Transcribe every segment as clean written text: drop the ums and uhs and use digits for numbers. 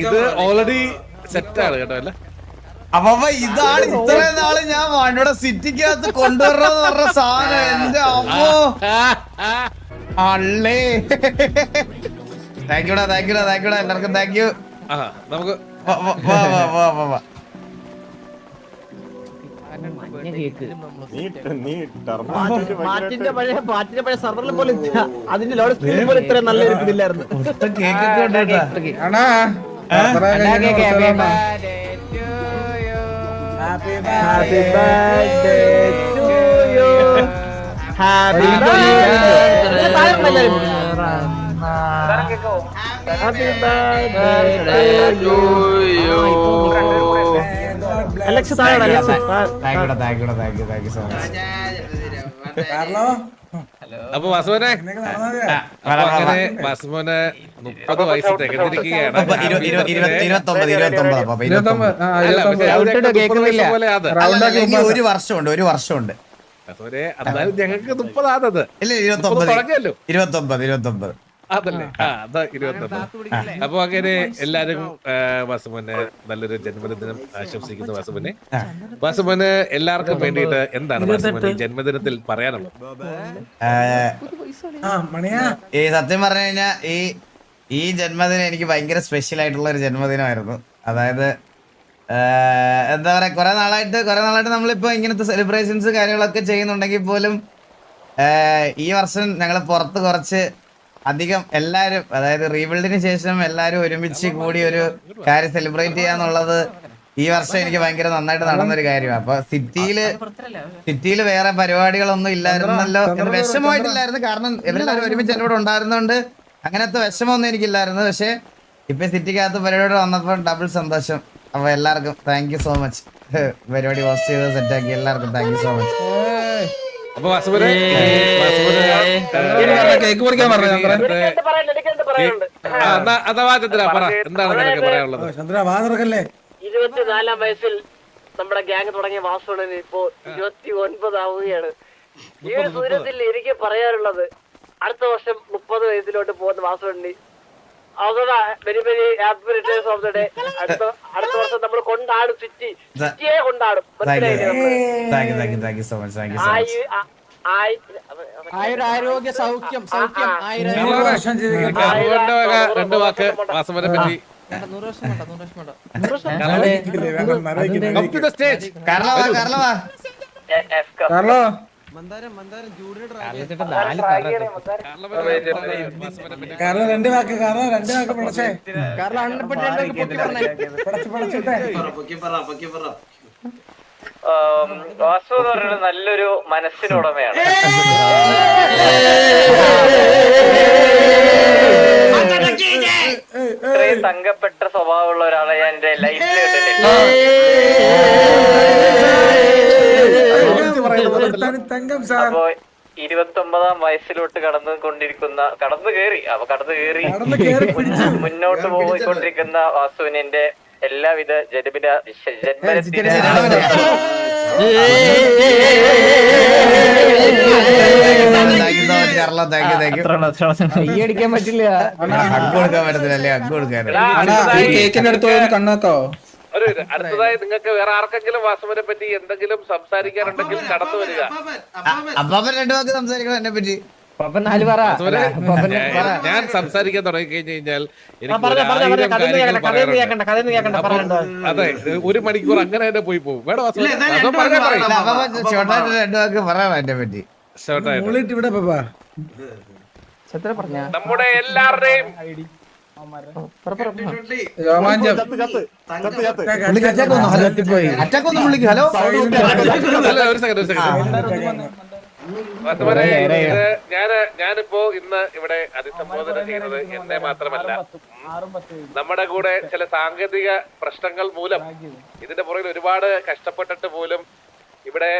ഇത് ഓൾറെഡി സെറ്റാണ് കേട്ടോ അല്ല. അപ്പൊ ഇതാണ് ഇത്രയും നാള് ഞാൻ വണ്ടിയുടെ സിറ്റിക്കകത്ത് കൊണ്ടുവരണമെന്ന് പറഞ്ഞ സാധനം. എന്റെ അമ്മോ അള്ളേ. താങ്ക്യൂടാ താങ്ക്യൂടാ താങ്ക്യൂടാ എല്ലാവർക്കും താങ്ക് യു. നമുക്ക് പാറ്റിന്റെ പഴയ സർവറിൽ പോലും അതിന്റെ ലോഡ് സ്ക്രീനിൽ പോലും ഇത്ര നല്ല ഇരിക്കുന്നില്ലായിരുന്നു. Happy birthday to you. Happy birthday. Happy birthday to you. Alex താഴെ Alex. താങ്ക്യൂടാ താങ്ക്യൂടാ താങ്ക് യു സോ മച്ച്. അപ്പൊ വാസുവിനെ അങ്ങനെ വാസുമോനെ 30 വയസ്സ് തികഞ്ഞിരിക്കുകയാണ്. ഒരു വർഷമുണ്ട് എന്നാലും ഞങ്ങൾക്ക് 30 ആണത്. ഇല്ല 29 അതല്ലേ അതാ 29. അപ്പൊ അങ്ങനെ എല്ലാരും വാസുമോനെ നല്ലൊരു ജന്മദിനം ആശംസിക്കുന്നു. വാസുമോന് എല്ലാവർക്കും വേണ്ടിയിട്ട് എന്താണ് വാസുമോന് ജന്മദിനത്തിൽ പറയാനുള്ളത്? ഈ സത്യം പറഞ്ഞു കഴിഞ്ഞാ ഈ ജന്മദിനം എനിക്ക് ഭയങ്കര സ്പെഷ്യൽ ആയിട്ടുള്ള ഒരു ജന്മദിനമായിരുന്നു. അതായത് എന്താ പറയാ കുറെ നാളായിട്ട് നമ്മളിപ്പോ ഇങ്ങനത്തെ സെലിബ്രേഷൻസ് കാര്യങ്ങളൊക്കെ ചെയ്യുന്നുണ്ടെങ്കിൽ പോലും ഈ വർഷം ഞങ്ങൾ പുറത്ത് കുറച്ച് അധികം എല്ലാരും, അതായത് റീബിൽഡിന് ശേഷം എല്ലാരും ഒരുമിച്ച് കൂടി ഒരു കാര്യം സെലിബ്രേറ്റ് ചെയ്യാന്നുള്ളത് ഈ വർഷം എനിക്ക് ഭയങ്കര നന്നായിട്ട് നടന്നൊരു കാര്യമാണ്. അപ്പൊ സിറ്റിയില് വേറെ പരിപാടികളൊന്നും ഇല്ലായിരുന്നല്ലോ എന്ന് വിഷമമായിട്ടില്ലായിരുന്നു. കാരണം ഇവരെല്ലാവരും ഒരുമിച്ച് എൻ്റെ കൂടെ ഉണ്ടായിരുന്നോണ്ട് അങ്ങനത്തെ വിഷമമൊന്നും എനിക്കില്ലായിരുന്നു. പക്ഷെ ഇപ്പൊ സിറ്റിക്കകത്ത് പരിപാടി വന്നപ്പോൾ ഡബിൾ സന്തോഷം. അപ്പൊ എല്ലാവർക്കും താങ്ക് യു സോ മച്ച്. പരിപാടി ഹോസ്റ്റ് ചെയ്ത് സെറ്റാക്കി എല്ലാവർക്കും താങ്ക് യു സോ മച്ച്. അപ്പൊ വാസുവിനെ കേക്ക് മുറിക്കാൻ പറഞ്ഞു അഥവാ ചന്ദ്ര പറ എന്താണ് നിനക്ക് പറയാനുള്ളത്? ചന്ദ്ര വാതിറക്കല്ലേ. 24-ാം വയസ്സിൽ നമ്മുടെ ഗ്യാങ് തുടങ്ങിയ വാസുവിന് ഇപ്പോ 29 ആവുകയാണ്. ഈ ഒരു സൂര്യത്തിൽ എനിക്ക് പറയാനുള്ളത് അടുത്ത വർഷം 30 വയസ്സിലോട്ട് പോകുന്ന വാസുവിന് very very happy returns of the day. അടുത്ത വർഷം നമ്മൾ കൊണ്ടാടും, സിറ്റിയെ കൊണ്ടാടും. ആരോഗ്യ സൗഖ്യം സൗഖ്യം. 2 വാക്ക് വാസുവിനെ പറ്റി. 100 വർഷം വേണ്ട. കാരണം 2 വാക്ക് പിടിച്ചേ. വാസു എന്ന് പറയുന്നത് നല്ലൊരു മനസ്സിനുടമയാണ്. ഇത്രയും തങ്കപ്പെട്ട സ്വഭാവമുള്ള ഒരാളെ ഞാൻ എന്റെ ലൈഫിൽ കണ്ടിട്ടില്ല. അപ്പോ 29-ാം വയസ്സിലോട്ട് കടന്നു കയറി മുന്നോട്ട് പോയിക്കൊണ്ടിരിക്കുന്ന വാസുവിന് എന്റെ എല്ലാവിധ ജന്മദിന അടിക്കാൻ പറ്റില്ല. കണ്ണാക്കോ. അടുത്തതായി നിങ്ങൾക്ക് വേറെ ആർക്കെങ്കിലും വാസുവിനെ പറ്റി എന്തെങ്കിലും സംസാരിക്കാനുണ്ടെങ്കിൽ കടന്നു വരിക. അപ്പാപ്പൻ 2 വാക്ക് സംസാരിക്കണം എന്നെ പറ്റി. ഞാൻ സംസാരിക്കാൻ തുടങ്ങി കഴിഞ്ഞാൽ എനിക്ക് അതെ 1 മണിക്കൂർ അങ്ങനെ തന്നെ പോയി പോകും. വേണം എന്നെ പറ്റി നമ്മുടെ എല്ലാവരുടെയും ഞാനിപ്പോ ഇന്ന് ഇവിടെ അഭിസംബോധന ചെയ്യുന്നത് എന്നെ മാത്രമല്ല, നമ്മുടെ കൂടെ ചില സാങ്കേതിക പ്രശ്നങ്ങൾ മൂലം ഇതിന്റെ പുറകിൽ ഒരുപാട് കഷ്ടപ്പെട്ടിട്ട് പോലും ഇവിടെ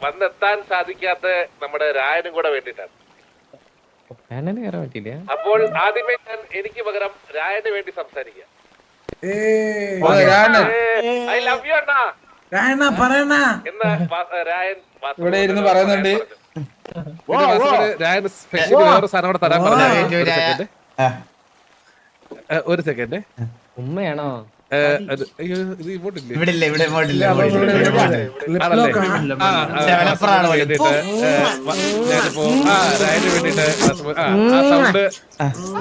വന്നെത്താൻ സാധിക്കാത്ത നമ്മുടെ രായനും കൂടെ വേണ്ടിയിട്ടാണ്. അപ്പോൾ ആദ്യമേ ഞാൻ എനിക്ക് പകരം രായന് വേണ്ടി സംസാരിക്കാം. ഐ ലവ് യു അണ്ണാ എന്ന് രായൻ ഇവിടെ ഇരുന്ന് പറയുന്നുണ്ട്. പിന്നെ വാസുവിന് രാജന് സ്പെഷ്യൽ വേറെ സാധനം കൂടെ തരാൻ പറഞ്ഞു. ഒരു സെക്കൻഡ്. ഉമ്മയാണോ? അയ്യോ ഇത് ഇങ്ങോട്ടില്ലേ? ഇവിടെ ഇല്ല, ഇവിടെ ഇങ്ങോട്ടില്ല. ആണല്ലേ? ഞാനിപ്പോ രായന് വേണ്ടിട്ട് ആ സൗണ്ട്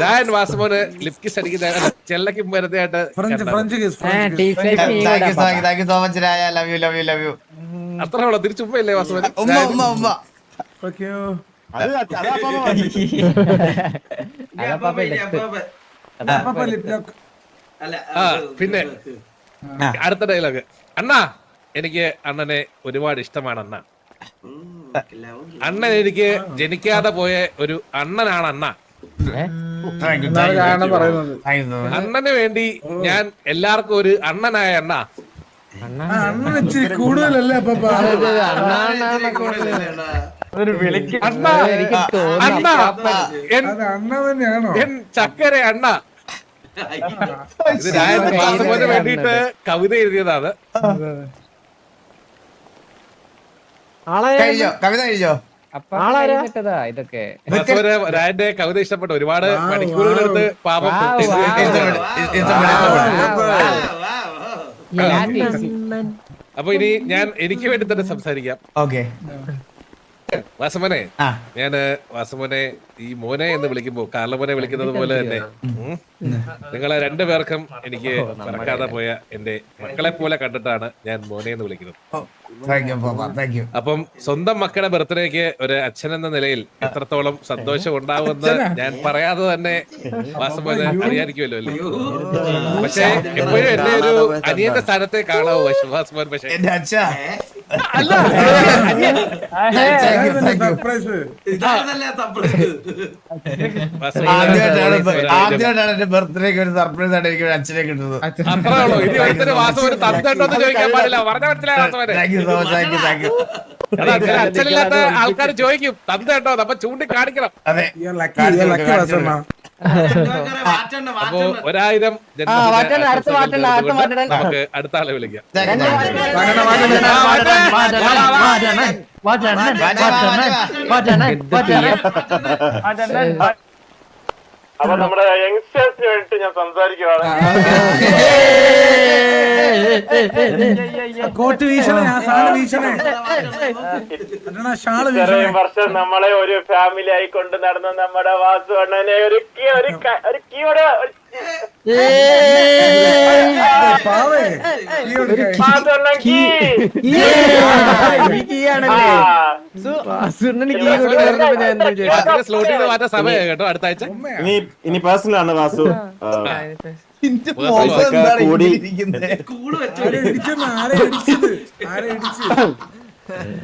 രായൻ വാസുമോന് ലിപ് കിസ് അടിക്കുന്ന ചെല്ലക്ക് വെറുതെയായിട്ട് താങ്ക് യു സോ മച്ച് രായ. Love you love you love you. അത്ര ഉള്ളു. തിരിച്ചുമ്മയില്ലേ വാസുമോൻ? ഉമ്മ ഉമ്മ ഉമ്മ. പിന്നെ അടുത്ത ഡയലോഗ്. അണ്ണാ എനിക്ക് അണ്ണനെ ഒരുപാട് ഇഷ്ടമാണ് അണ്ണ. അണ്ണൻ എനിക്ക് ജനിക്കാതെ പോയ ഒരു അണ്ണനാണ് അണ്ണ. അണ്ണന് വേണ്ടി ഞാൻ എല്ലാവർക്കും ഒരു അണ്ണനായ അണ്ണ. കൂടുതലല്ലേ എൻ ചക്കര അണ്ണ. ഇത് രായൻ വാസുമോന് വേണ്ടിയിട്ട് കവിത എഴുതിയതാണ്. കവിത കഴിച്ചോ? ഇതൊക്കെ വാസുമോന് രായന്റെ കവിത ഇഷ്ടപ്പെട്ടു. ഒരുപാട് മണിക്കൂറുകൾ എടുത്ത് പാപം. അപ്പൊ ഇനി ഞാൻ എനിക്ക് വേണ്ടി തന്നെ സംസാരിക്കാം. ഓക്കെ വാസുമോനെ, ഞാന് വാസുമോനെ ഈ മോനെ എന്ന് വിളിക്കുമ്പോ കാർലമോനെ വിളിക്കുന്നത് പോലെ തന്നെ നിങ്ങളെ രണ്ടുപേർക്കും എനിക്ക് മറക്കാതെ പോയ എന്റെ മക്കളെ പോലെ കണ്ടിട്ടാണ് ഞാൻ മോനെ എന്ന് വിളിക്കുന്നത്. അപ്പം സ്വന്തം മക്കളുടെ ബർത്ത്ഡേക്ക് ഒരു അച്ഛൻ എന്ന നിലയിൽ എത്രത്തോളം സന്തോഷം ഉണ്ടാവുമെന്ന് ഞാൻ പറയാതെ തന്നെ വാസുമോനെ അറിയാതിരിക്കുമല്ലോ അല്ലേ? പക്ഷെ എപ്പോഴും എന്റെ ഒരു അനിയന്റെ സ്ഥാനത്തെ കാണാവൂ വാസുമോൻ. പക്ഷെ അല്ല, ആദ്യമായിട്ടാണ് എന്റെ ബർത്ത്ഡേക്ക് ഒരു സർപ്രൈസ് ആയിട്ട് എനിക്ക് അച്ഛനെ കിട്ടുന്നത്. അത്രേ ഉള്ളൂ. ഇനി ഒരിക്കലും വാസുവിന് തന്തണ്ടോന്ന് ചോദിക്കാൻ പാടില്ല. പറഞ്ഞ മനസ്സിലായ വാസുവിന്. അച്ഛനില്ലാത്ത ആൾക്കാർ ചോദിക്കും തന്തണ്ടോ, അപ്പൊ ചൂണ്ടി കാണിക്കണം. അതെ, അപ്പൊ 1000 നമുക്ക് അടുത്ത ആളെ വിളിക്കാം. അപ്പൊ നമ്മുടെ യങ്സ്റ്റേഴ്സിന് വേണ്ടിട്ട് ഞാൻ സംസാരിക്കുവാണ്. ഇത്രയും വർഷം നമ്മളെ ഒരു ഫാമിലി ആയി കൊണ്ട് നടന്ന നമ്മുടെ വാസു അണ്ണനെ ഒരു സ്ലോട്ട് ചെയ്ത് മാറ്റാൻ സമയം കേട്ടോ. അടുത്ത ആഴ്ച ഇനി പേഴ്സണലാണ് വാസു.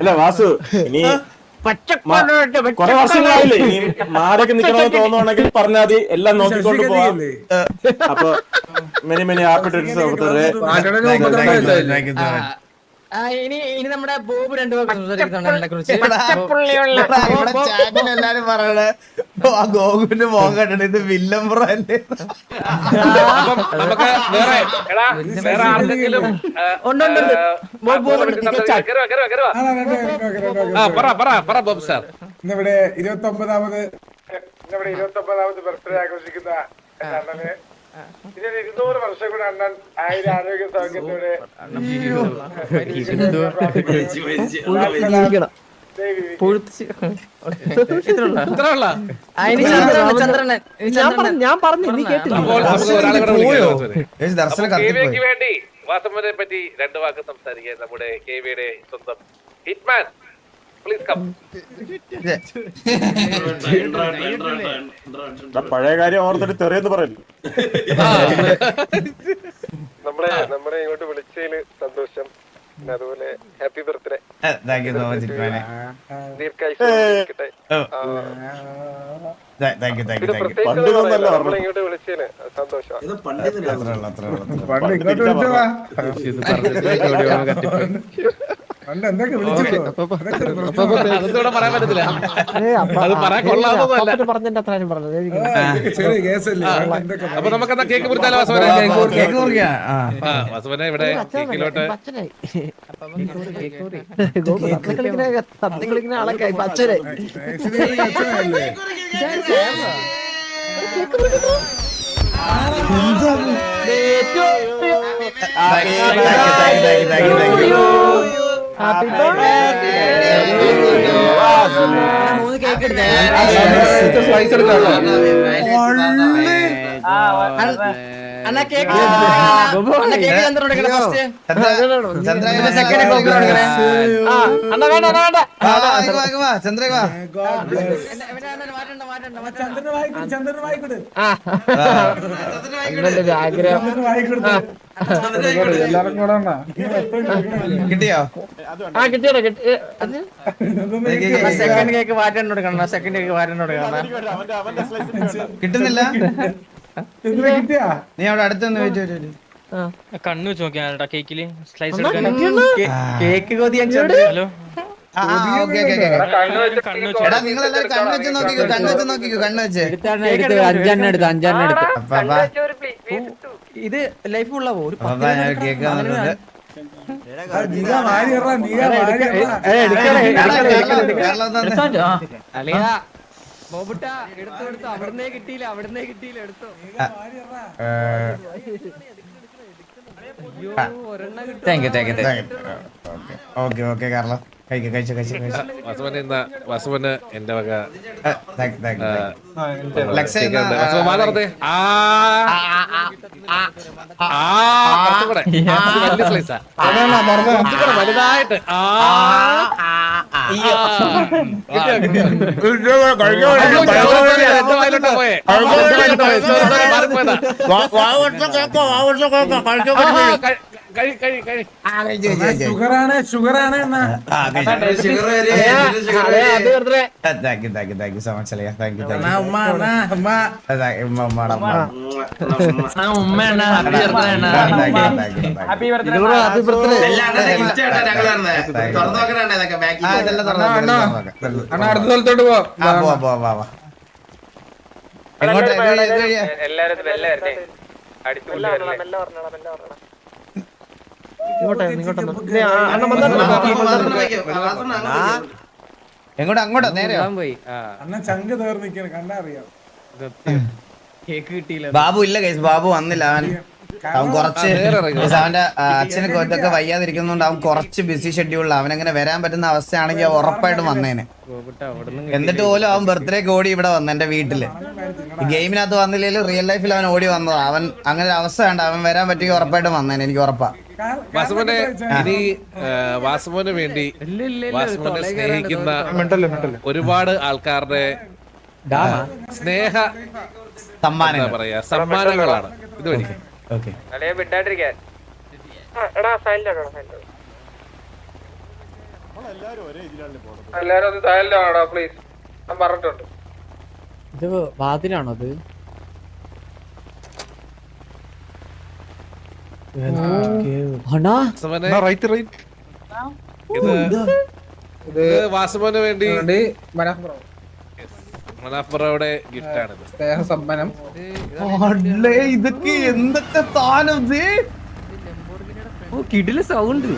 അല്ല വാസു, ഇനി കൊറേ വർഷങ്ങളായില്ലേ, ഇനി മാരൊക്കെ നിക്കണമെന്ന് തോന്നുവാണെങ്കിൽ പറഞ്ഞാൽ മതി, എല്ലാം നോക്കിക്കൊണ്ട് പോവാം. അപ്പൊ മെനി ഹാപ്പി ഇനി നമ്മുടെ ബോബ് രണ്ടു സംസാരിക്കുന്നുണ്ട് കുറിച്ച്. എല്ലാരും പറയണേ ആ ഗോകുവിന്റെ മോൻ കണ്ടിട്ട് ഇത് വില്ലൻ ബ്രോ അല്ലേ? നമുക്ക് വേറെ ആർക്കെങ്കിലും പറ ബോബ് സാർ. ഇന്നിവിടെ 29ാമത് ബർത്ത്ഡേ ആഘോഷിക്കുന്ന അണ്ണന് 200 വർഷം കൂടെ അണ്ണൻ ആരോഗ്യ സൗഖ്യത്തോടെ ഞാൻ പറഞ്ഞു നീ കേട്ടില്ല. വേണ്ടി വാസമ്മനെ പറ്റി 2 വാക്ക് സംസാരിക്കാൻ നമ്മുടെ കെവിയുടെ സ്വന്തം ഹിറ്റ്മാൻ പ്ലീസ് കം. പഴയ കാര്യം ഓർത്തിട്ട് ചെറിയെന്ന് പറയല്ലോ. നമ്മളെ ഇങ്ങോട്ട് വിളിച്ചതില് സന്തോഷം. അതുപോലെ happy birthday. Thank you so much ഹിറ്റ്മാനെ. ഇങ്ങോട്ട് വിളിച്ചതിന് സന്തോഷം. എന്തൊക്കെ വിളിച്ചിട്ടോ അതൊന്നും പറയാൻ പറ്റത്തില്ല. അത് പറയാൻ കൊള്ളാവുന്നതല്ല. പറഞ്ഞിട്ട് അത്രയും പറഞ്ഞത് ചെറിയ കേസല്ലേ എന്തൊക്കെ അപ്പൊ നമുക്കെന്താ കേക്ക് മുറിച്ചാലോ വാസുവനെ? കേക്ക് മുറിക്കാ. വാസുവനെ ഇവിടെ കേക്കിലോട്ട് സത്യങ്ങളിങ്ങനെ ആളൊക്കെ പച്ചരെ അച്ഛനല്ലേ മൂന്ന് കേക്ക് എടുത്തേ അണ്ണാ കേക്ക് കേക്ക് ചന്ദ്രൻ എടുക്കണേ ഫസ്റ്റ് അണ്ണാ വേണ്ട അണ്ണാ വേണ്ട ചന്ദ്ര ചന്ദ്രന് വായിക്കൊടു ആഗ്രഹം എല്ലാരും കൂടെ കിട്ടിയോ? ആ കിട്ടിയോ സെക്കൻഡ് കേക്ക് വാറ്റൻ കൊടുക്കണം സെക്കൻഡ് കേക്ക് വാറ്റൻ കൊടുക്കണം കിട്ടുന്നില്ല. കിട്ടിയാ നീ അവിടെ അടുത്തൊന്ന് വെയിറ്റ്. കണ്ണു വെച്ച് നോക്കിയാ കേക്കില് സ്ലൈസ് എടുക്കാൻ കേക്ക് കൊതി ഹലോ എടാ നിങ്ങളെല്ലാരും കണ്ണുവെച്ച് നോക്കിക്കോ, കണ്ണുവെച്ച് അഞ്ചെണ്ണം എടുത്ത് അപ്പാ ഇത് ലൈഫ് ഉള്ളവോ ഒരു അപ്പാ ഞാൻ കേക്ക് വന്നിട്ടുണ്ട്. അളിയാ ബോബുട്ട എടുത്തു അവിടുന്നേ കിട്ടിയില്ല എടുത്തോ താങ്ക് യു. ഓക്കെ കാർലോ കഴിച്ചു. വാസുവനെ ഇന്ന് വാസുവന് എന്റെ വക വലിയ സ്ലൈസാ വലുതായിട്ട് ഷുഗറാണ് താങ്ക് യു സോ മച്ച് അളിയ. താങ്ക് യു അടുത്ത സ്ഥലത്തോട്ട് പോവാ എങ്ങോട്ട്? അങ്ങോട്ടോ നേരെ പോയി അണ്ണൻ ചങ്ക് തീർന്ന് നിൽക്കണം കണ്ടാ അറിയാം കേക്ക് കിട്ടിയില്ല ബാബു ഇല്ല ഗൈസ്, ബാബു വന്നില്ല. അവൻ കുറച്ച് അവന്റെ അച്ഛന് ഇതൊക്കെ വയ്യാതിരിക്കുന്നോണ്ട് അവൻ കുറച്ച് ബിസി ഷെഡ്യൂളിൽ അവനങ്ങനെ വരാൻ പറ്റുന്ന അവസ്ഥയാണെങ്കിൽ ഉറപ്പായിട്ടും വന്നേനെ. എന്നിട്ട് പോലും അവൻ ബർത്ത്ഡേക്ക് ഓടി ഇവിടെ വന്നു എന്റെ വീട്ടില്. ഗെയിമിനകത്ത് വന്നില്ലെങ്കിൽ റിയൽ ലൈഫിൽ അവൻ ഓടി വന്നതാ. അവൻ അങ്ങനെ ഒരു അവസ്ഥ ഉണ്ട്, അവൻ വരാൻ പറ്റിയ ഉറപ്പായിട്ടും വന്നേനെ, എനിക്ക് ഉറപ്പാ. വാസുമോനെ ഇനി വാസുമോന് വേണ്ടി വാസുമോനെ സ്നേഹിക്കുന്ന ഒരുപാട് ആൾക്കാരുടെ സ്നേഹ സമ്മാനം പറയാ സമ്മാനങ്ങളാണ് ഇത് വഴി. എല്ലാരും ഒന്ന് സൈലന്റ് ആണോടാ പ്ലീസ്, ഞാൻ പറഞ്ഞിട്ടുണ്ട്. ഇത് വാതിലാണോ അത്? ഇത് വാസുമോന് വേണ്ടി മനാഫ്ബറോയുടെ ഗിഫ്റ്റ് ആണ്. സ്നേഹസമ്പന്നം ഇതൊക്കെ എന്തൊക്കെ താനം കിടില് സൗണ്ട്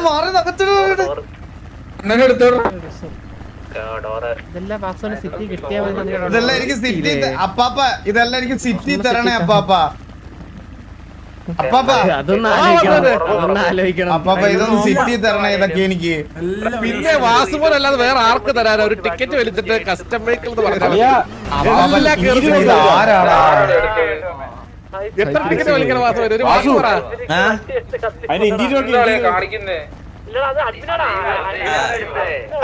മാറി നകത്തിട്ട് ഇതെല്ലാം എനിക്ക് സിറ്റി അപ്പാപ്പ, ഇതെല്ലാം എനിക്ക് സിറ്റി തരണേ അപ്പാപ്പ. അതൊന്നും ആലോചിക്കണം. അപ്പാപ്പ ഇതൊന്ന് സിറ്റി തരണേ ഇതൊക്കെ എനിക്ക്. പിന്നെ വാസുമോൻ അല്ലാതെ വേറെ ആർക്ക് തരാനോ? ഒരു ടിക്കറ്റ് വലിച്ചിട്ട് കസ്റ്റം വെഹിക്കിൾ എന്ന് പറഞ്ഞാൽ എത്ര ടിക്കറ്റ് വലിക്കണം വാസുമോൻ? ഒരു വാസു കാണിക്കുന്നേ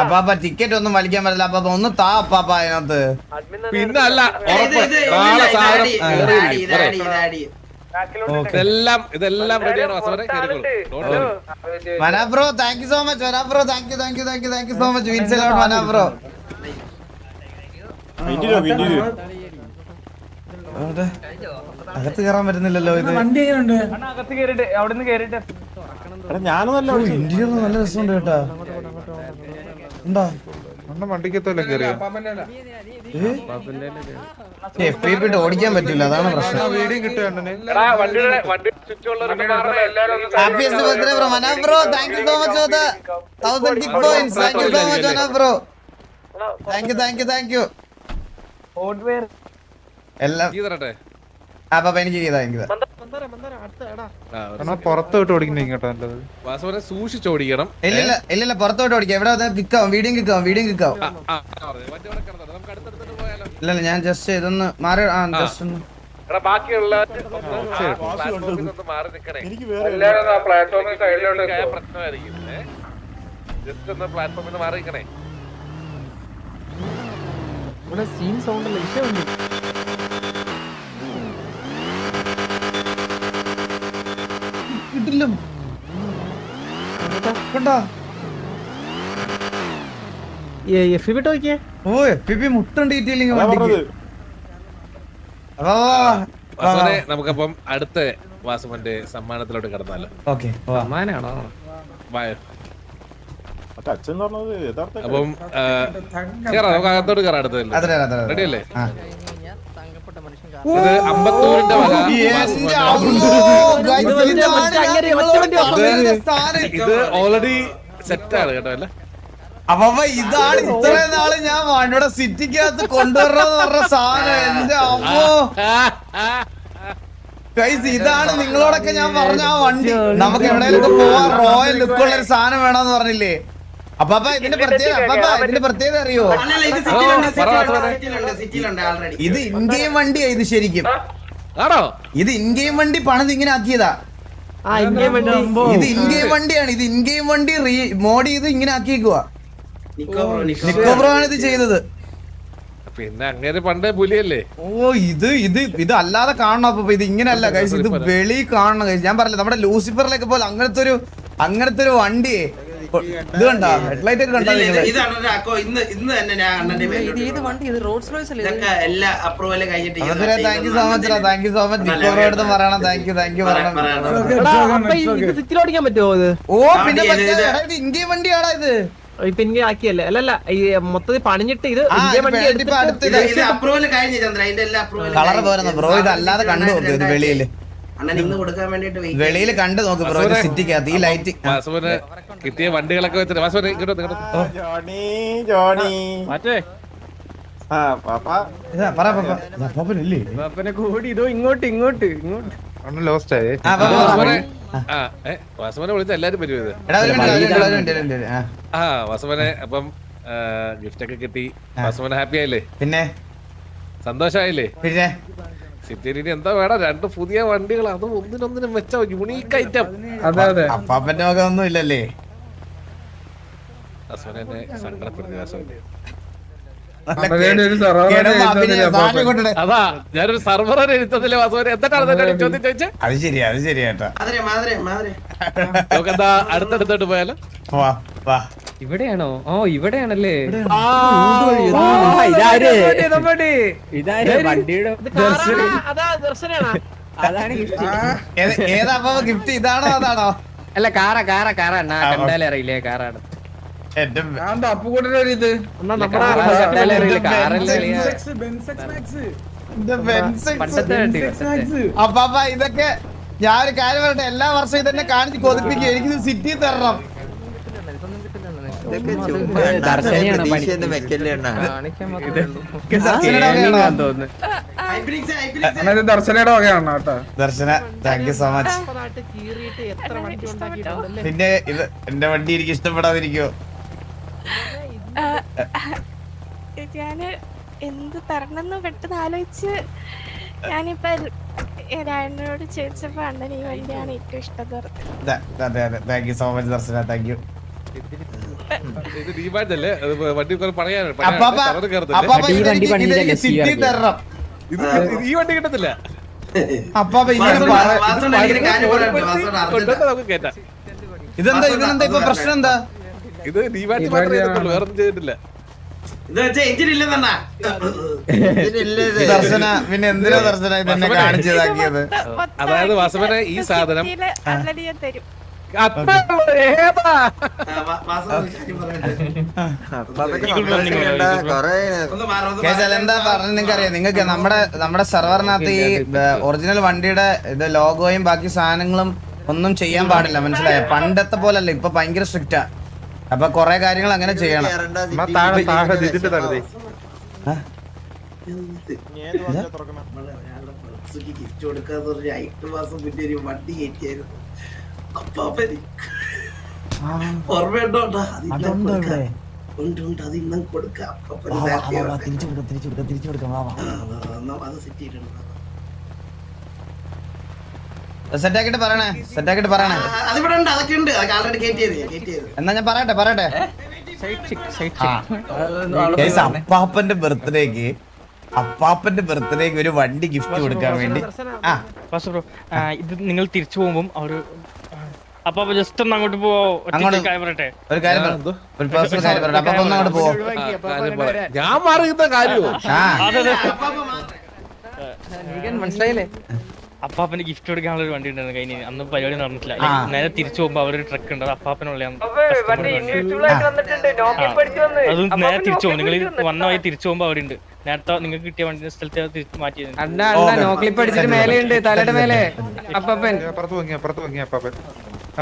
അപ്പാപ്പ ടിക്കറ്റ് ഒന്നും വലിക്കാൻ പറ്റില്ല അപ്പാപ്പ, ഒന്ന് താ അപ്പാപ്പ അതിനകത്ത്. പിന്നെ അല്ല ഉറപ്പ് നാളെ സാധനം ഇതെല്ലാം റെഡിയാണ് വാസുമോനെ. മനാ bro thank you so much. മനാ bro thank you so much. Means a lot മനാ ബ്രോ. അകത്ത് കയറാൻ പറ്റുന്നില്ലല്ലോ ഇത്. വണ്ടി എങ്ങനെയുണ്ട്? ഇന്റീരിയർ നല്ല രസമുണ്ട് കേട്ടാ. ഉണ്ടാ FPP ഇട്ട് ഓടിക്കാൻ പറ്റില്ല, അതാണ് പ്രശ്നം. Happiest birthday bro, Manav bro. Thank you so much for the 1000 gift points. Thank you so much, Manav bro. Thank you. എല്ലാം അപ്പൊ എനിക്ക് ചെയ്താ എനിക്ക് പുറത്തോട്ട് ഓടിക്കുന്ന ഇങ്ങോട്ടോ നല്ലത്. സൂക്ഷിച്ചോടിക്കണം. ഇല്ല പുറത്തോട്ട് ഓടിക്കാം. എവിടെ കിക്കാവും, വീഡിയോ കിക്കാവും. ഇല്ല ഞാൻ ജസ്റ്റ് ഇതൊന്ന് മാറി ജസ്റ്റ് ഒന്ന് ബാക്കിയുള്ള മാറി നിക്കണേ, എല്ലാവരും ആ പ്ലാറ്റ്ഫോമിൽ സൈഡിലോട്ട് പ്രശ്നമായിരിക്കും. ജസ്റ്റ് ഒന്ന് പ്ലാറ്റ്ഫോമിൽ നിന്ന് മാറി നിക്കണേ. ഇവിടെ സീൻ സൗണ്ട് അല്ല വിഷയമുണ്ട്. കിട്ടില്ല കേട്ടോ. FPP നോക്കിയേ. ഓ FPP മുട്ടുണ്ട് ഡീറ്റെയിലിംഗ് നമുക്കപ്പം അടുത്ത വാസുമന്റെ സമ്മാനത്തിലോട്ട് കടന്നാലോ? ഓക്കെ. സമ്മാനാണോ? അപ്പം കേറാം, നമുക്ക് അകത്തോട്ട് കയറാം. അടുത്തല്ലേ റെഡി അല്ലേ? ഇത് അമ്പത്തൂരിന്റെ വക. ഇത് ഓൾറെഡി സെറ്റ് ആണ് കേട്ടോ അല്ലേ? അപ്പൊ ഇതാണ് ഇത്രയും നാള് ഞാൻ വണ്ടിയുടെ സിറ്റിക്കകത്ത് കൊണ്ടുവരണമെന്ന് പറഞ്ഞ സാധനം. എന്റെ അമ്മോ ഗൈസ്, ഇതാണ് നിങ്ങളോടൊക്കെ ഞാൻ പറഞ്ഞ ആ വണ്ടി. നമുക്ക് എവിടെയെങ്കിലും പോവാൻ റോയൽ ലുക്കുള്ള ഒരു സാധനം വേണമെന്ന് പറഞ്ഞില്ലേ? അപ്പൊ ഇതിന്റെ പ്രത്യേകത അറിയോ? ഇത് ഇൻഗെയിം വണ്ടിയാ. ഇത് ശരിക്കും ആണോ? ഇത് ഇൻഗെയിം വണ്ടി പണിത് ഇങ്ങനെ ആക്കിയതാ. ഇത് ഇൻഗെയിം വണ്ടിയാണ്. ഇത് ഇൻഗെയിം വണ്ടി മോഡ് ചെയ്ത് ഇങ്ങനെ ആക്കിയേക്കുവാ. നിക്കോബ്രോ ആണ് ഇത് ചെയ്തത്. പിന്നെ അങ്ങനെ പണ്ടേ പുലിയല്ലേ? ഓ ഇത് അല്ലാതെ കാണണം. അപ്പൊ ഇത് ഇങ്ങനെയല്ല ഗൈസ്, ഇത് വെളി കാണണം ഗൈസ്. ഞാൻ പറഞ്ഞില്ല നമ്മുടെ ലൂസിഫറിലൊക്കെ പോലെ അങ്ങനത്തെ ഒരു വണ്ടിയെ ഇത് കണ്ടാ, ഹെഡ്ലൈറ്റ് ഒക്കെ കണ്ടാ? ഇന്ന് തന്നെ ഞാൻ താങ്ക് യു സോ മച്ച്. നിക്കോബ്രോ അടുത്ത് പറയണം താങ്ക് യു പറയണം. ഓടിക്കാൻ പറ്റുമോ ഇത്? ഓ പിന്നെ ഇത് ഇന്ത്യൻ വണ്ടിയാടാ ഇത്. ഇപ്പൊ എനിക്ക് ആക്കിയല്ലേ? അല്ലല്ല, ഈ മൊത്തത്തിൽ പണിഞ്ഞിട്ട് ഇത് കളർ പോരുന്ന ബ്രോ. ഇത് അല്ലാതെ കണ്ടു നോക്ക്. ഇത് വെളിയിൽ കണ്ടു നോക്ക് ബ്രോ. ഇത് സിറ്റിക്കകത്ത് ഈ ലൈറ്റ് വാസുവിന് കിട്ടിയ വണ്ടികളൊക്കെ വെച്ചിട്ട് വാസുവിനെ ഇങ്ങോട്ട് കൂടി ഇതോ ഇങ്ങോട്ട് വാസുവിനെ വിളിച്ച എല്ലാരും വരും ഇത്. വാസുവിനെ അപ്പം ഗിഫ്റ്റ് ഒക്കെ കിട്ടി. വാസുവിനെ ഹാപ്പി ആയില്ലേ? പിന്നെ സന്തോഷായില്ലേ? പിന്നെ സിറ്റിയിൽ ഇനി എന്താ വേണം? 2 പുതിയ വണ്ടികൾ, അതും ഒന്നിനൊന്നിനും വെച്ച യൂണീക്ക് ഐറ്റം. അപ്പാപ്പന്റെ വക ഒന്നും ഇല്ലല്ലേ? വാസുവിനെ എന്നെ സങ്കടപ്പെടുത്തി. വാസുവിനെ അതാ ഞാനൊരു സർവർ എഴുത്തതില്ലേ വാസുവിനെ? എന്താണ് ചോദ്യം ചോദിച്ചത്? അത് ശരിയാട്ടാ. നമുക്കെന്താ അടുത്തടുത്തോട്ട് പോയാലോ? ഇവിടെയാണോ? ഓ ഇവിടെയാണല്ലേ? ഏതാ ഗിഫ്റ്റ്? ഇതാണോ അതാണോ? അല്ല കാറാ കണ്ടാലേ അറിയില്ലേ? കാറാണ്. അപ്പാപ്പ ഇതൊക്കെ ഞാനൊരു കാര്യം പറയട്ടെ, എല്ലാ വർഷവും ഇതന്നെ കാണിച്ച് കൊതിപ്പിക്കും. എനിക്കിത് സിറ്റി തരണം. ദർശനയുടെ വകയാണ് കേട്ടോ. ദർശന താങ്ക് യു സോ മച്ച്. പിന്നെ ഇത് എന്റെ വണ്ടി എനിക്ക് ഇഷ്ടപ്പെടാതിരിക്കോ? ഞാന് എന്ത് തരണമെന്ന് പെട്ടെന്ന് ആലോചിച്ച് ഞാനിപ്പോ രായനോട് ചോദിച്ചപ്പോ അണ്ണൻ ഈ വണ്ടിയാണ് ഏറ്റവും ഇഷ്ടം പറഞ്ഞത്. അതെ thank you so much Darshana. Thank U. City തരണം. ഈ വണ്ടി കിട്ടത്തില്ല. ഇതെന്താ ഇപ്പൊ പ്രശ്നം എന്താ? ഇത് ഡിവാറ്റി മാത്രമേ വേറൊന്നും ചെയ്തിട്ടില്ല. ഇത് വെച്ചാ എഞ്ചിൻ ഇല്ലെന്നാ ദർശന പിന്നെ എന്തിനാ ദർശന ഇതെന്നെ കാണിച്ചതാക്കിയത്? അതായത് വാസവനെ ഈ സാധനം അണ്ണന് ഞാൻ തരും. എന്താ പറഞ്ഞ നിങ്ങൾക്കറിയാം, നിങ്ങൾക്ക് നമ്മുടെ സെർവറിനകത്ത് ഈ ഒറിജിനൽ വണ്ടിയുടെ ഇത് ലോഗോയും ബാക്കി സാധനങ്ങളും ഒന്നും ചെയ്യാൻ പാടില്ല, മനസ്സിലായോ? പണ്ടത്തെ പോലല്ല, ഇപ്പൊ ഭയങ്കര സ്ട്രിക്റ്റാ. അപ്പൊ കൊറേ കാര്യങ്ങൾ അങ്ങനെ ചെയ്യണം. ഗിഫ്റ്റ് കൊടുക്കാന്ന് പറഞ്ഞ 8 മാസം മുന്നേ ഒരു വണ്ടി കയറ്റിയായിരുന്നു. അപ്പാപ്പന് ഓർമ്മയുണ്ടോണ്ടാ? ഉണ്ട്, അത് ഇന്നും കൊടുക്കാം. അത് സെറ്റ് ചെയ്തിട്ടുണ്ട്. സെറ്റാക്കിട്ട് പറയണേ. അതിവിടെ ഉണ്ട്, അതൊക്കെ ഉണ്ട്, അതൊക്കെ ആൾറെഡി കയറ്റിയത്. എന്നാ ഞാൻ പറയട്ടെ. അപ്പാപ്പന്റെ ബർത്ത്ഡേക്ക് ഒരു വണ്ടി ഗിഫ്റ്റ് കൊടുക്കാൻ വേണ്ടി ഇത് നിങ്ങൾ തിരിച്ചു പോകുമ്പോൾ അവര് അപ്പൊ ജസ്റ്റ് ഒന്ന് അങ്ങോട്ട് പറയട്ടെ. ഒരു കാര്യം ഒരു പേഴ്സണൽ കാര്യം പറയട്ടെ. അപ്പൊ ഒന്ന് അങ്ങോട്ട് പോവോ? ഞാൻ മാറിയുന്ന കാര്യമോ? മനസ്സിലായില്ലേ? അപ്പാപ്പന് ഗിഫ്റ്റ് കൊടുക്കാനുള്ള ഒരു വണ്ടി ഉണ്ടായിരുന്നു കഴിഞ്ഞ അന്ന് പരിപാടി നടന്നിട്ടില്ല. നേരെ തിരിച്ചു പോകുമ്പോ അവരൊരു ട്രക്ക് ഉണ്ട്, അപ്പാപ്പനുള്ള അത് നേരെ തിരിച്ചു പോകും. നിങ്ങൾ വന്ന വഴി തിരിച്ചു പോകുമ്പോ അവിടെ ഉണ്ട്. നേരത്തെ നിങ്ങൾക്ക് കിട്ടിയ വണ്ടി സ്ഥലത്ത് മാറ്റി നോക്ലിപ്പടിച്ചിട്ട് മേലെയുണ്ട്, തലയുടെ മേലെ അപ്പാപ്പൻ.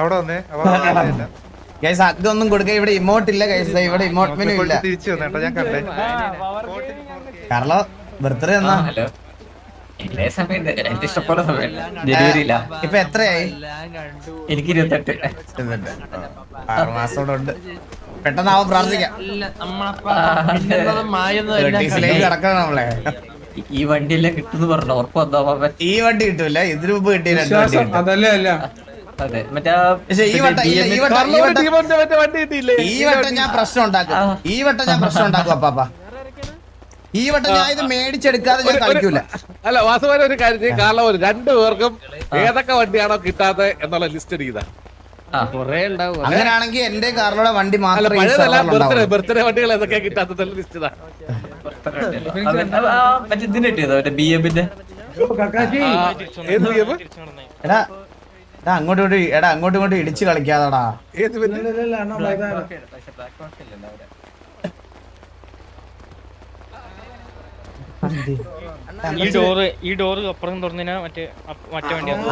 അവിടെ വന്നേ അതൊന്നും കൊടുക്ക. ഇവിടെ ഇമോട്ടില്ല കൈസ, ഇവിടെ ഇമോട്ട് മെനു ഇല്ല. തിരിച്ചു വന്നേട്ടാ, ഞാൻ കണ്ടേ. കാർലോ ബർത്ത്ഡേ എന്നാ? ഇപ്പൊ എത്രയായി? എനിക്ക് 28. 6 മാസോടെ ഉണ്ട്. പെട്ടെന്നാവും, പ്രാർത്ഥിക്കാം. കിടക്കണം നമ്മളെ. ഈ വണ്ടിയെല്ലാം കിട്ടുന്നു പറഞ്ഞു ഉറപ്പ് വന്നോ? ഈ വണ്ടി കിട്ടൂല, ഇതിനു മുമ്പ് കിട്ടിയ 2 വണ്ടി കിട്ടും. അതെ, മറ്റേ ഈ വട്ടം ഞാൻ പ്രശ്നം ഉണ്ടാക്കും. അപ്പാപ്പ ഈ വട്ടം ഞാൻ ഇത് മേടിച്ചെടുക്കാതെ ഞാൻ കളിക്കൂല. അല്ല വാസവന ഒരു കാര്യം ചെയ്യും. കാരണം 2 പേർക്കും ഏതൊക്കെ വണ്ടിയാണോ കിട്ടാത്ത എന്നുള്ള ലിസ്റ്റ് ചെയ്താ അങ്ങനെയാണെങ്കിൽ എന്റെ കാറിലുള്ള വണ്ടി മാത്രം ബർത്ത്ഡേ വണ്ടികൾ ഏതൊക്കെയാ കിട്ടാത്ത ലിസ്റ്റ് ഇതാ. മറ്റേ ഇതിന് കിട്ടിയതോ മറ്റേ BM-ന്റെ? അങ്ങോട്ടും ഇങ്ങോട്ടും ഇടിച്ച് കളിക്കാതടാ. ഈ ഡോറ് അപ്പുറം തുറന്നിനാ മറ്റേ വണ്ടിയാണ്.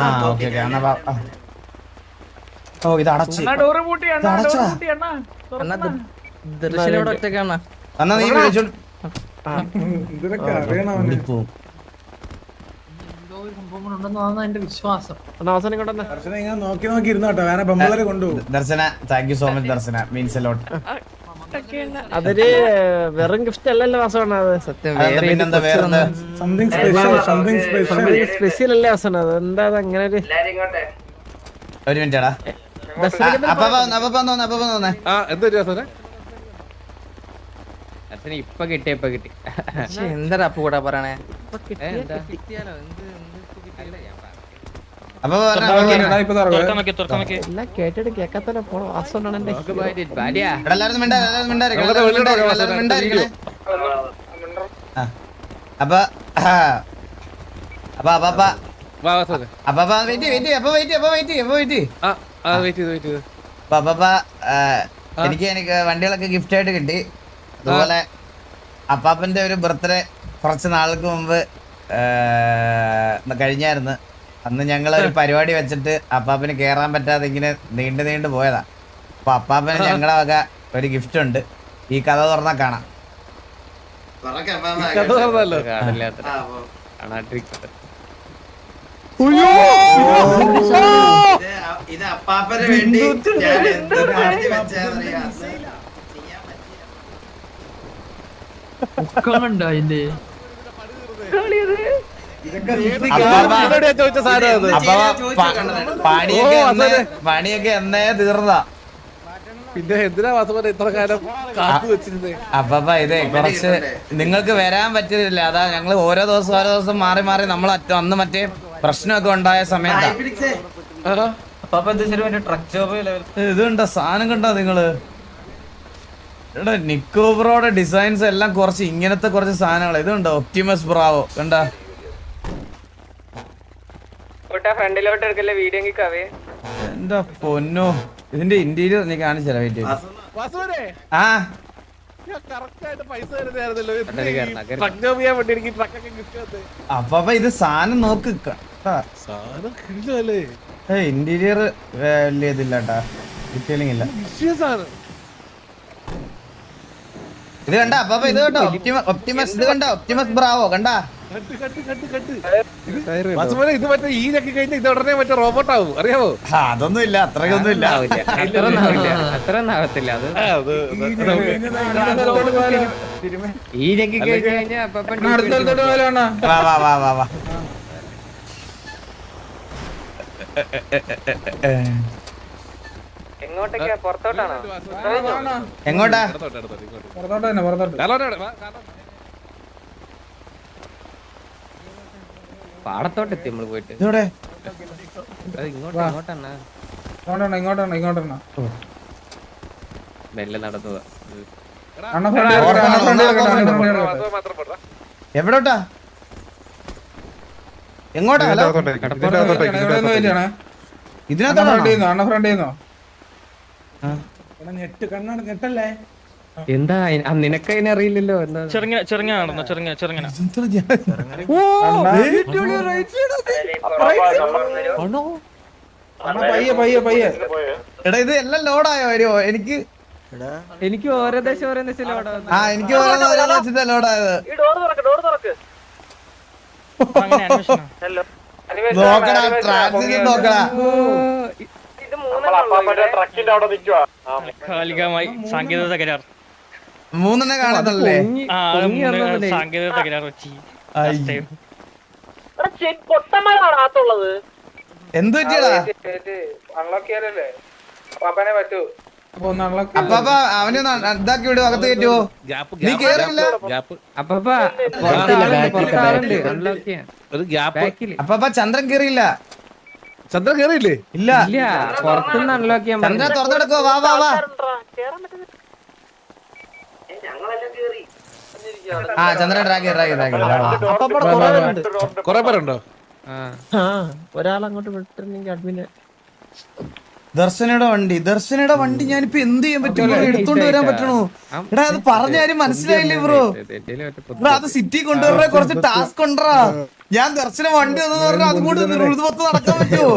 ഓ ഇത് അടച്ച് ഒറ്റക്കാണ്. എന്നാ നീ വിളിച്ചോണ്ട് Darshana, thank you so much Darshana, means a lot. അതൊരു വെറും ഗിഫ്റ്റ് അല്ലല്ലോ വാസമാണ്, അത് സത്യം പിന്നെന്താ വേറെ സ്പെഷ്യൽ അല്ലേ വാസമാണ്. അത് എന്താ അങ്ങനെ ഒരു മിനിറ്റാടാ. ഇപ്പൊ കിട്ടി എന്താ അപ്പ കൂടാ പറയണേ? എല്ലാം കേട്ടിട്ട് കേക്കാത്തന്നെ പോണ വാസമാണ്. എനിക്ക് വണ്ടികളൊക്കെ ഗിഫ്റ്റ് ആയിട്ട് കിട്ടി. അതുപോലെ അപ്പാപ്പന്റെ ഒരു ബർത്ത്ഡേ കുറച്ച് നാൾക്ക് മുമ്പ് കഴിഞ്ഞായിരുന്നു. അന്ന് ഞങ്ങളൊരു പരിപാടി വെച്ചിട്ട് അപ്പാപ്പന് കേറാൻ പറ്റാതെ ഇങ്ങനെ നീണ്ടു പോയതാ. അപ്പൊ അപ്പാപ്പന് ഞങ്ങളെ വക ഒരു ഗിഫ്റ്റ് ഉണ്ട്. ഈ കഥ തുറന്നാ കാണാം. ഇത് അപ്പാപ്പന് വേണ്ടി ഞാൻ എന്ത് പാർട്ടി വെച്ചാന്നറിയാം. പണിയൊക്കെ എന്നേ തീർന്നതാ. പിന്നെ എന്തിനാ വാസവൻ ഇത്ര കാലം കാത്തു വെച്ചിരുന്നേ? അപ്പാപ്പ ഇതേ കുറച്ച് നിങ്ങൾക്ക് വരാൻ പറ്റില്ല. അതാ ഞങ്ങള് ഓരോ ദിവസം മാറി നമ്മൾ അന്ന് മറ്റേ പ്രശ്നമൊക്കെ ഉണ്ടായ സമയത്താ. ട്രക്ക് ജോബ് ഇതുണ്ടോ സാധനം കണ്ടോ നിങ്ങള്? എടാ നിക്കോ ബ്രോയുടെ ഡിസൈൻസ് എല്ലാം കുറച്ച് ഇങ്ങനത്തെ കുറച്ച് സാധനങ്ങൾ ഇതുണ്ടോ ഒപ്റ്റിമസ് ബ്രാവോ കണ്ടാ ഫ്രണ്ടിലോട്ട് എടുക്കല്ലേ വീഡിയോ എന്താ പൊന്നോ ഇതിന്റെ ഇന്റീരിയർ നീ കാണിച്ചാ വെയിറ്റ് വാസുവിനെ ആ ഞാൻ correct ആയിട്ട് പൈസ തരുന്നതായിരുന്നല്ലോ. ട്രക്ക് ജോബ് ചെയ്യാൻ വേണ്ടി എനിക്ക് ട്രക്കൊക്കെ ഗിഫ്റ്റ് തന്നേ. അപ്പൊ ഇത് സാധനം നോക്ക് സാധനം കിടിലല്ലേ? ഇന്റീരിയർ വലിയ ഇതില്ല കേട്ടാ ഡീറ്റെയിലിംഗ് ഇല്ല വിഷയസാണ്. ഇത് കണ്ട അപ്പൊ ഇത് കേട്ടോ ഒപ്റ്റിമസ് ഇത് കണ്ട ഒപ്റ്റിമസ് ബ്രാവോ കണ്ടാ വാസുവിനെ ഇത് മറ്റേ ഈ ഞെക്കി കഴിഞ്ഞാൽ ഇത് ഉടനെ മറ്റേ റോബോട്ട് ആവും അറിയാവോ? അതൊന്നും ഇല്ല അത്രയൊന്നും ഇല്ല അത്ര ആവത്തില്ല അത് ഈ ഞെക്കി കഴിഞ്ഞാൽ അടുത്തോട്ട് പോയാലോ വാ വാ വാ വാ വാ എങ്ങോട്ടൊക്കെയാ പുറത്തോട്ടാണോ എങ്ങോട്ടാ പുറത്തോട്ട് തന്നെ പുറത്തോട്ട് പാടത്തോട്ടെത്തി നമ്മള് പോയിട്ട് ഇതോടെ ഇങ്ങോട്ടാണ് മെല്ലെ നടന്നു എവിടോട്ടാ എങ്ങോട്ടാ ഹലോ ഇതിനകത്താണോ എന്താ നിനക്ക് അതിനെ അറിയില്ലല്ലോ എന്താ എടാ ഇത് എല്ലാം ലോഡായോ വരുമോ എനിക്ക് എനിക്ക് ഓരോ ദേശം ലോഡാ ആ എനിക്ക് ഓരോ ലോഡായത് നോക്കടാ ട്രാൻസിറ്റ് നോക്കടാ ട്രക്കിന്റെ അവിടെ നിൽക്കുക. കാലികമായി സാങ്കേതിക തകരാർ മൂന്നെണ്ണേ കാണത്തുള്ളേ സാങ്കേതിക തകരാർ വെച്ച് പൊട്ടന്മാരാണത്തുള്ളത്. എന്ത് പറ്റിയടാ അൺലോക്ക് ചെയ്യാനല്ലേ പാപ്പനെ പറ്റൂ. അപ്പൊ അവന് ഇതാക്കി വിടും അകത്ത് കയറ്റുവോ നീ കേറില്ല ഒരു ഗ്യാപ്പ്. അപ്പൊ ചന്ദ്രൻ കേറിയില്ല ചന്ദ്രൻ കേറിയില്ലേ? ഇല്ല പുറത്തുനിന്ന് അൺലോക്ക് ചെയ്യാൻ ചന്ദ്രൻ തുറന്നെടുക്കോ വാ വാ വാ ആ ചന്ദ്രൻ ഡ്രാഗ് കൊറേ പേരുണ്ടോ? ഒരാളങ്ങോട്ട് വിട്ടിരുന്നെങ്കിൽ അഡ്മിന് ദർശനയുടെ വണ്ടി ഞാനിപ്പോ എന്ത് ചെയ്യാൻ പറ്റും എടുത്തോണ്ട് വരാൻ പറ്റണോ എടാ അത് പറഞ്ഞാലും മനസ്സിലായില്ലേ ബ്രോ അത് സിറ്റി കൊണ്ടുവരാൻ കുറച്ച് ടാസ്ക് കൊണ്ടുവരാ ഞാൻ ദർശന വണ്ടി എന്ന് പറഞ്ഞാൽ അതുകൊണ്ട് മൊത്തം നടക്കാൻ പറ്റുമോ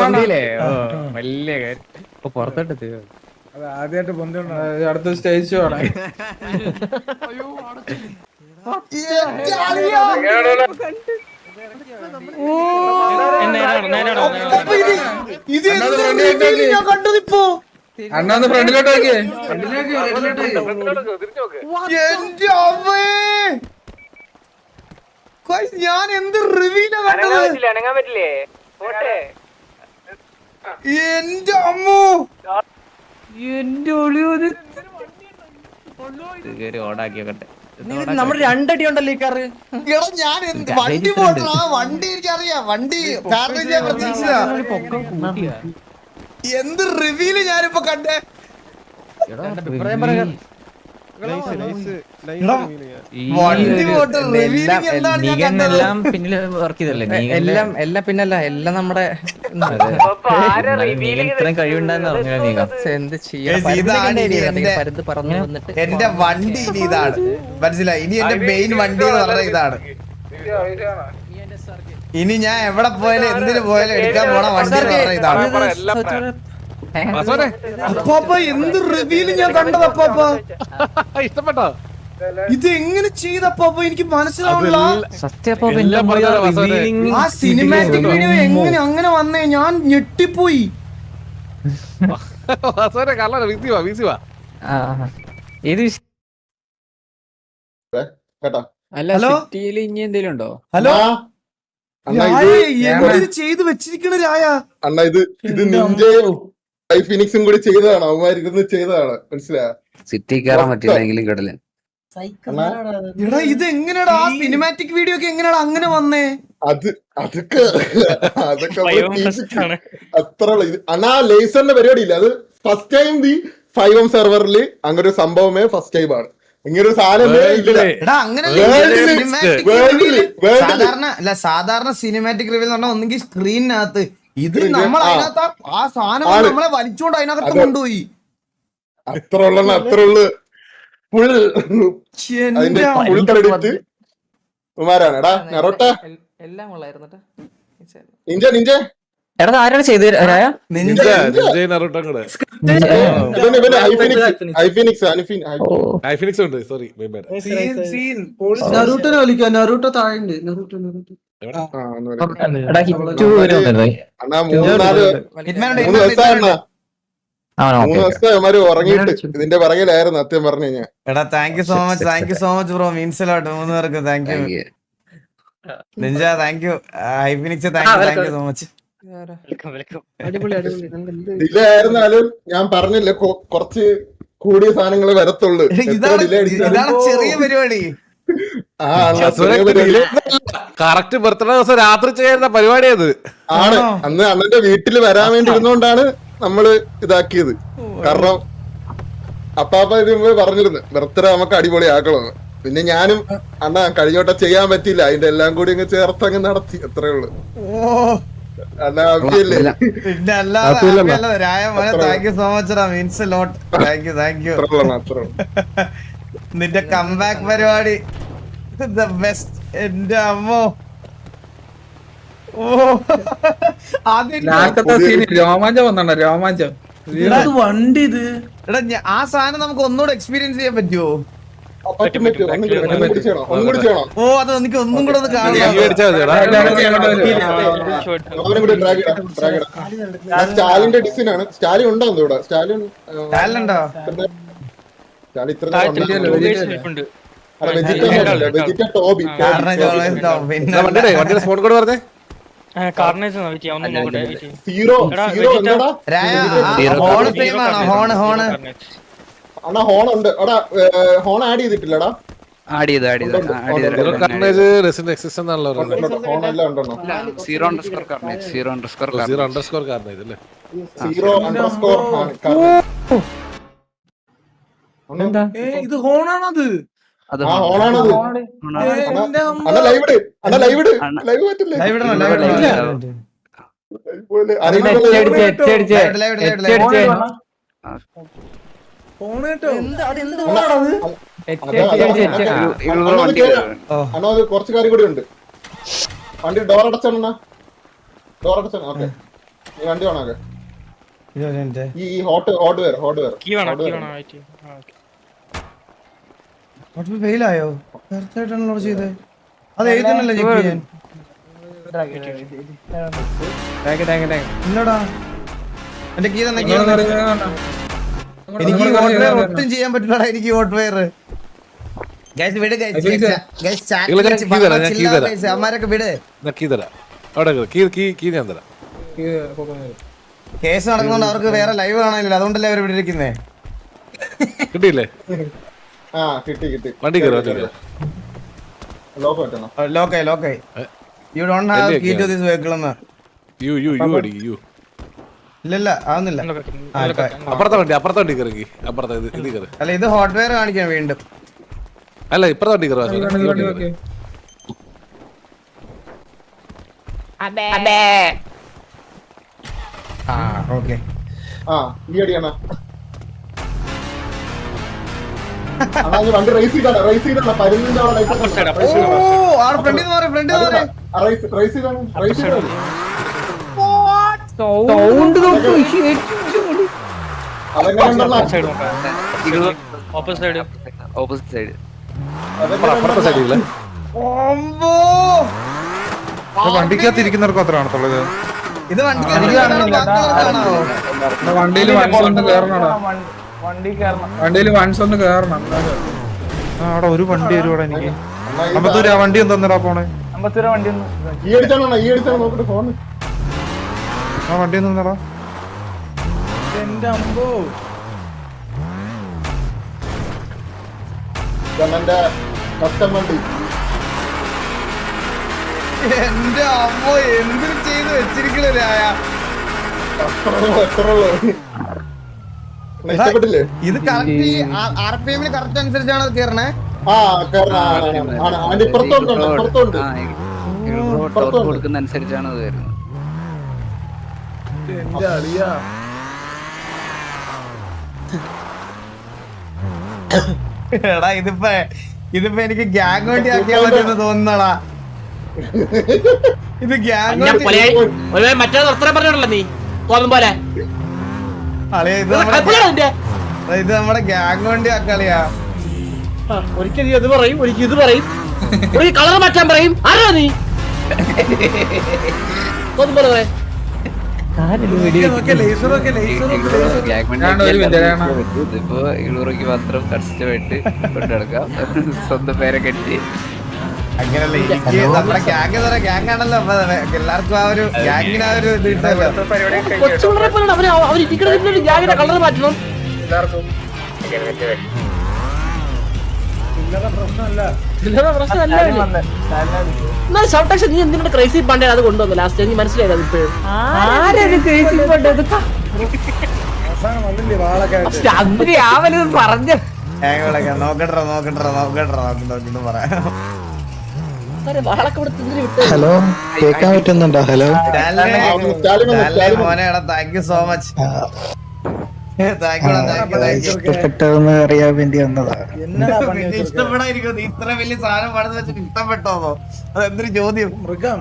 വണ്ടിയില്ലേ വലിയ കാര്യം പുറത്തോട്ട് ആദ്യമായിട്ട് അടുത്ത സ്റ്റേജ് വേണം. ഞാൻ കണ്ടതിപ്പോ അണ്ണാന്ന് ഫ്രണ്ടിലോട്ട് നോക്കിയേ. എന്റെ അമ്മേ ഞാൻ എന്ത് റിവ്യൂലാ കണ്ടത് അനങ്ങാൻ പറ്റില്ലേ? എന്റെ അമ്മോ എന്റെ ഒളിയോത് ഓടാക്കിയോട്ടെ നമ്മുടെ രണ്ടടി ഉണ്ടല്ലോ ഈ കാറ്. എടാ ഞാൻ വണ്ടി പോട്ടാ വണ്ടി എനിക്കറിയാം വണ്ടി കാരണം ഞാൻ പ്രതീക്ഷിച്ച എന്ത് റിവ്യൂല് ഞാനിപ്പോ കണ്ടേ വണ്ടി പോട്ട റിവ്യൂലിംഗ് എന്താണ് ഞാൻ കണ്ടത് പിന്നില് വർക്ക് ചെയ്തല്ലേ എല്ലാം പിന്നല്ല എല്ലാം നമ്മുടെ ഇത്രയും കഴിവുണ്ടെന്ന് പറഞ്ഞില്ല എന്ത് എന്റെ വണ്ടി ഇനി ഇതാണ് മനസ്സിലായി ഇനി എന്റെ മെയിൻ വണ്ടി എന്ന് പറഞ്ഞ ഇതാണ് ഇനി ഞാൻ എവിടെ പോയാലും എന്തിനു പോയാലും എടുക്കാൻ പോണ വണ്ടി എന്ന് പറഞ്ഞ ഇതാണ് അപ്പാപ്പ എന്ത് റിവ്യൂല് ഞാൻ കണ്ടത് അപ്പാപ്പ ഇഷ്ടപ്പെട്ടോ? ഇത് എങ്ങനെ ചെയ്തപ്പാപ്പ എനിക്ക് മനസ്സിലാവില്ല ആ സിനിമാറ്റിക് വീഡിയോ എങ്ങനെ അങ്ങനെ വന്നേ ഞാൻ ഞെട്ടിപ്പോയി ഹലോ ഇനി എന്തെങ്കിലും ഉണ്ടോ? ഹലോ എന്ത് ചെയ്ത് വെച്ചിരിക്കണ രായ അണ്ണ ഇത് നിന്റെ ഫിനിക്സും കൂടി ചെയ്തതാണ് അവന്മാരിരുന്ന് ചെയ്തതാണ് മനസ്സിലായ സിറ്റി കയറാൻ പറ്റില്ലെങ്കിലും കിടലൻ എടാ ഇത് എങ്ങനെയാടാ ആ സിനിമാറ്റിക് വീഡിയോ ഒക്കെ എങ്ങനെയാടാ അങ്ങനെ വന്നേ അതൊക്കെ അത്ര അണ്ണാ ലേസറിന്റെ പരിപാടി ഇല്ല അത് ഫസ്റ്റ് ടൈം ഈ 5M സെർവറിൽ അങ്ങനെ ഒരു സംഭവമേ ഫസ്റ്റ് ടൈം ആണ്. ഇങ്ങനെ ഒരു സാധനമേ ഇല്ല. എടാ അങ്ങനെ സാധാരണ സിനിമാറ്റിക് റിവ്യൂ എന്ന് പറഞ്ഞാൽ ഒന്നെങ്കിൽ സ്ക്രീനിനകത്ത്, ഇത് നമ്മൾ അതിനകത്ത് ആ സാധനം നമ്മളെ വലിച്ചോണ്ട് അതിനകത്ത് കൊണ്ടുപോയി. അത്ര ഉള്ളു ഫുൾ അതിന്റെ ഫുൾ ക്രെഡിറ്റ് കുമാരാണ്. എടാ നെറോട്ട എല്ലാം കൊള്ളായിരുന്നു. നിഞ്ച നിഞ്ച എടാ ആരാണ് ചെയ്ത് ഐഫിനിക്സ് ഉണ്ട്. സോറി നറൂട്ടോനെ വിളിക്കുക. നറൂട്ടോ താഴെ ഉണ്ട്. ഉറങ്ങിയിട്ട് ഇതിന്റെ പിറകിലായിരുന്നു സത്യം പറഞ്ഞു കഴിഞ്ഞാൽ. എടാ thank you so much bro. Means lot 3 പേർക്ക് thank you. Ninja thank you. ഐഫിനിക്സ് thank you so much. Delay ആയിരുന്നാലും ഞാൻ പറഞ്ഞില്ലേ കുറച്ച് കൂടിയ സാധനങ്ങൾ വരത്തുള്ളൂ. ഇതാണ് ചെറിയ പരിപാടി. കറക്റ്റ് ബർത്ത്ഡേ ദിവസം രാത്രി ചെയ്യുന്ന പരിപാടി അത് ആണ്. അന്ന് അണ്ണന്റെ വീട്ടിൽ വരാൻ വേണ്ടി ഇരുന്നോണ്ടാണ് നമ്മള് ഇതാക്കിയത്. കാരണം അപ്പാപ്പ ഇത് പറഞ്ഞിരുന്നു ബർത്ത്ഡേ നമുക്ക് അടിപൊളിയാക്കണമെന്ന്. പിന്നെ ഞാനും അണ്ണ കഴിഞ്ഞോട്ട ചെയ്യാൻ പറ്റിയില്ല. അതിന്റെ എല്ലാം കൂടി അങ്ങ് ചേർത്ത് അങ്ങ് നടത്തി. അത്രേ ഉള്ളു. നിന്റെ കംബാക്ക് പരിപാടി എന്റെ അമ്മോ. രോമാഞ്ചം വന്നോ രോമാഞ്ചം. വണ്ടി ഇത് എടാ ആ സാധനം നമുക്ക് ഒന്നുകൂടെ എക്സ്പീരിയൻസ് ചെയ്യാൻ പറ്റുമോ? ഓ അത് എനിക്ക് ഒന്നും കൂടെ ഒന്ന് കാണാം. സ്റ്റാലിന്റെ ഡിസൈനാണ്. സ്റ്റാലിൻ ഉണ്ടോ ഇവിടെ? സ്റ്റാലിൻ ഉണ്ടോ? ഹോൺ ഉണ്ട്. ഹോൺ ആഡ് ചെയ്തിട്ടില്ലടാ. ഇത് ഹോണാണത്. കുറച്ച് കാര്യം കൂടി ഉണ്ട്. വണ്ടി ഡോർ അടച്ചാണ്. ഡോർ അടച്ചാണ്. ഓക്കെ ഈ വണ്ടി വേണോ? ഈ ഹോട്ട്വെയർ ഫെയിലായോ? കറക്റ്റായിട്ടാണല്ലോ ചെയ്തത്. അത് എഴുതണല്ലോ ചെക്ക് ചെയ്യാൻ. എന്നോടാ എന്റെ കീ തന്നെ. എനിക്ക് ഹോട്ട്വെയർ ഒട്ടും ചെയ്യാൻ പറ്റില്ലടാ. എനിക്ക് ഹോട്ട്വെയർ അമ്മാരൊക്കെ വിട്. കേസ് നടക്കുന്നോണ്ട് അവർക്ക് വേറെ ലൈവ് കാണാനില്ല. അതുകൊണ്ടല്ലേ അവർ ഇവിടെ ഇരിക്കുന്നേ. കിട്ടിയില്ലേ? ലോക്കായി. You don't have key to this vehicle എന്ന്. ഇല്ല ആവുന്നില്ല. അപ്പുറത്തെ വണ്ടി കയറി. അല്ല ഇത് ഹോട്ട്വെയർ കാണിക്കാൻ വീണ്ടും. അല്ല ഇപ്പുറത്തെ വണ്ടി കയറി. ഓക്കെ ഈ അടിയാണ്. വണ്ടി റേസ് ചെയ്താണ്. പരുന്നിന്റെ വണ്ടിക്കകത്തിരിക്കുന്നവർക്ക് അത്ര കാണത്തുള്ളത്. ഇത് വണ്ടിയിൽ വൺസ് ഒന്ന് കേറണം. അവിടെ ഒരു വണ്ടി വരുവാടാ എനിക്ക്. 50 രൂപ വണ്ടി എന്തെന്നാ പോണേ? 50 രൂപ വണ്ടി ആ വണ്ടി ഒന്നാടാ. എന്റെ അമ്പോ എന്റെ അമ്മോ എന്തിനു ചെയ്ത് വെച്ചിരിക്കണേ. ഇഷ്ടപ്പെട്ടില്ലേ? ഇത് കറക്റ്റ് RPM കറക്റ്റ് അനുസരിച്ചാണ് കേറണേ. ആ അതിന്റെ ഇപ്പുറത്തോണ്ട് ഇപ്പുറത്തോണ്ട് കൊടുക്കുന്ന അനുസരിച്ചാണ് അത് വരുന്നത്. എടാ ഇതിപ്പോ എനിക്ക് ഗ്യാങ് വേണ്ടി ആക്കിയാ പറ്റുമെന്ന് തോന്നുന്നടാ. ഇത് ഗ്യാങ് മറ്റേ നിർത്തണം പറഞ്ഞോളൂ നീ തോന്നും പോലെ. ഇത് നമ്മുടെ ഗ്യാങ് വേണ്ടി ആക്കളിയാ. ഒരിക്കൽ നീ അത് പറയും, ഒരിക്കൽ ഇത് പറയും, ഒരു കളർ മാറ്റാൻ പറയും. ആരാ നീ തോന്നും പോലെ പറയാം. ഇതിപ്പോ 700 രൂപയ്ക്ക് മാത്രം കഷ്ടമായിട്ട് കൊണ്ടുനടക്കാം. സ്വന്തം പേരെ കെട്ടി അങ്ങനല്ല. എനിക്ക് നമ്മുടെ ഗ്യാങ് ആണല്ലോ. അപ്പൊ എല്ലാവർക്കും ആ ഒരു ഗ്യാങ്ങിന് ആ ഒരു ഇത് കിട്ടല്ലോ. കൊച്ചുപിള്ളേരെ പോലെയാണ് അവരിരിക്കണ ഗ്യാങ്ങിന്റെ കളർ മാറ്റണം. നീ എന്തിനാണ് ക്രൈസി പാണ്ഡ്യ അത് കൊണ്ടുവന്നു ലാസ്റ്റ്? എനിക്ക് മനസ്സിലായത് അത് ഇപ്പോഴും പറഞ്ഞു. ഹലോ കേൾക്കാൻ പറ്റുന്നുണ്ടോ? ഹലോ മോനെ താങ്ക് യു സോ മച്ച്. ഇഷ്ടപ്പെട്ടതെന്ന് അറിയാൻ വേണ്ടി വന്നതാ. ഇഷ്ടപ്പെടാതിരിക്കും. ഇത്ര വലിയ സാധനം പണിത് വെച്ചിട്ട് ഇഷ്ടപ്പെട്ടോന്നോ? അതെന്തൊരു ചോദ്യം. മൃഗം